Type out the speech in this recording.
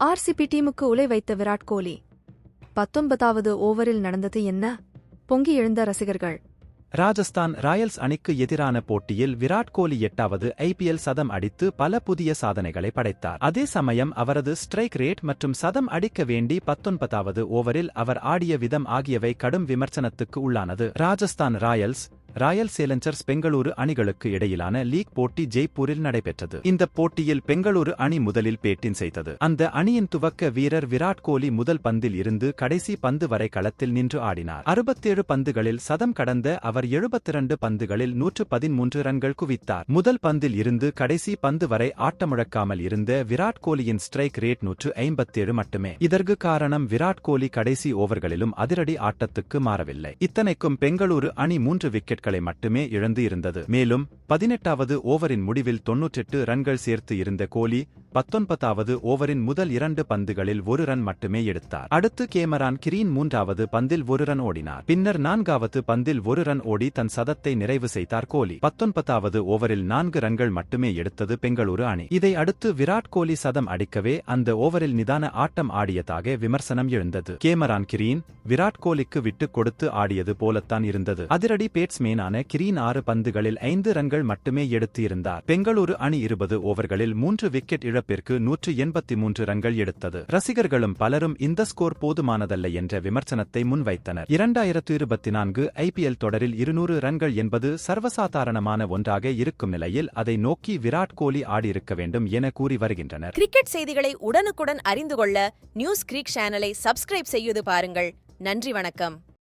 RCB டீமுக்கு உலை வைத்த விராட் கோலி 19வது ஓவரில் நடந்தது என்ன? பொங்கி எழுந்த ரசிகர்கள். ராஜஸ்தான் ராயல்ஸ் அணிக்கு எதிரான போட்டியில் விராட் கோலி 8வது IPL சதம் அடித்து பல புதிய சாதனைகளை படைத்தார். அதே சமயம் அவரது ஸ்ட்ரைக் ரேட் மற்றும் சதம் அடிக்க வேண்டி 19வது ஓவரில் அவர் ஆடிய விதம் ஆகியவை கடும் விமர்சனத்துக்கு உள்ளானது. ராஜஸ்தான் ராயல் சேலஞ்சர்ஸ் பெங்களூரு அணிகளுக்கு இடையிலான லீக் போட்டி ஜெய்ப்பூரில் நடைபெற்றது. இந்த போட்டியில் பெங்களூரு அணி முதலில் பேட்டிங் செய்தது. அந்த அணியின் துவக்க வீரர் விராட் கோலி முதல் பந்தில் இருந்து கடைசி பந்து வரை களத்தில் நின்று ஆடினார். 67 பந்துகளில் சதம் கடந்த அவர் 72 பந்துகளில் 113 ரன்கள் குவித்தார். முதல் பந்தில் இருந்து கடைசி பந்து வரை ஆட்டமுழக்காமல் இருந்த விராட் கோலியின் ஸ்ட்ரைக் ரேட் 157 மட்டுமே. இதற்கு காரணம் விராட் கோலி கடைசி ஓவர்களிலும் அதிரடி ஆட்டத்துக்கு மாறவில்லை. இத்தனைக்கும் பெங்களூரு அணி 3 விக்கெட் மட்டுமே இழந்து இருந்தது. மேலும் 18வது ஓவரின் முடிவில் 98 ரன்கள் சேர்த்து இருந்த கோலி 19வது ஓவரின் முதல் 2 பந்துகளில் 1 ரன் மட்டுமே எடுத்தார். அடுத்து கேமரான் கிரீன் 3வது பந்தில் 1 ரன் ஓடினார். பின்னர் 4வது பந்தில் 1 ரன் ஓடி தன் சதத்தை நிறைவு செய்தார் கோலி. 19வது ஓவரில் 4 ரன்கள் மட்டுமே எடுத்தது பெங்களூரு அணி. இதை அடுத்து விராட் கோலி சதம் அடிக்கவே அந்த ஓவரில் நிதான ஆட்டம் ஆடியதாக விமர்சனம் எழுந்தது. கேமரான் கிரீன் விராட் கோலிக்கு விட்டுக் கொடுத்து ஆடியது போலத்தான் இருந்தது. அதிரடி பேட்ஸ்மேனான கிரீன் 6 பந்துகளில் 5 ரன்கள் மட்டுமே எடுத்து இருந்தார். பெங்களூரு அணி 20 ஓவர்களில் 3 விக்கெட் இழப்பிற்கு 183 ரன்கள் எடுத்தது. ரசிகர்களும் பலரும் இந்த ஸ்கோர் போதுமானதல்ல என்ற விமர்சனத்தை முன்வைத்தனர். 2024 IPL தொடரில் 200 ரன்கள் என்பது சர்வசாதாரணமான ஒன்றாக இருக்கும் நிலையில் அதை நோக்கி விராட் கோலி ஆடியிருக்க வேண்டும் என கூறி வருகின்றனர். கிரிக்கெட் செய்திகளை உடனுக்குடன் அறிந்து கொள்ள நியூஸ் கிரிக் சேனலை சப்ஸ்கிரைப் செய்து பாருங்கள். நன்றி, வணக்கம்.